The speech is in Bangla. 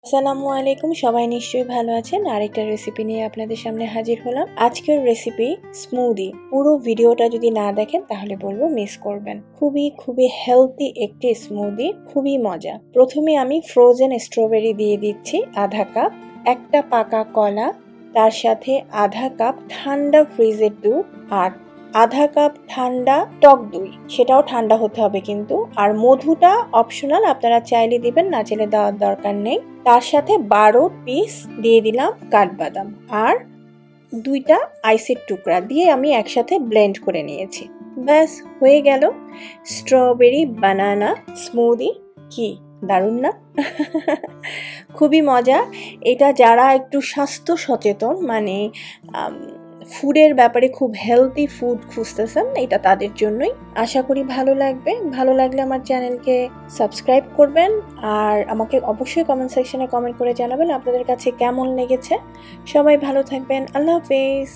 আসসালামু আলাইকুম, সবাই নিশ্চয়ই ভালো আছেন। আরেকটা রেসিপি নিয়ে আপনাদের সামনে হাজির হলাম। আজকের রেসিপি স্মুদি। পুরো ভিডিওটা যদি না দেখেন তাহলে বলবো মিস করবেন। খুবই হেলদি একটি স্মুদি, খুবই মজা। প্রথমে আমি ফ্রোজেন স্ট্রবেরি দিয়ে দিচ্ছি আধা কাপ, একটা পাকা কলা, তার সাথে আধা কাপ ঠান্ডা ফ্রিজের দুধ আর আধা কাপ ঠান্ডা টক দই, সেটাও ঠান্ডা হতে হবে কিন্তু। আর মধুটা অপশনাল, আপনারা চাইলে দিবেন, না চাইলে দেওয়ার দরকার নেই। তার সাথে 12 পিস দিয়ে দিলাম কাঠবাদাম আর 2টা আইসের টুকরা দিয়ে আমি একসাথে ব্লেন্ড করে নিয়েছি। ব্যাস হয়ে গেল স্ট্রবেরি বানানা স্মুদি। কি দারুণ না? খুবই মজা। এটা যারা একটু স্বাস্থ্য সচেতন, মানে ফুডের ব্যাপারে খুব হেলদি ফুড খুঁজতেছেন, এটা তাদের জন্যই। আশা করি ভালো লাগবে। ভালো লাগলে আমার চ্যানেলকে সাবস্ক্রাইব করবেন আর আমাকে অবশ্যই কমেন্ট সেকশনে কমেন্ট করে জানাবেন আপনাদের কাছে কেমন লেগেছে। সবাই ভালো থাকবেন। আল্লাহ হাফেজ।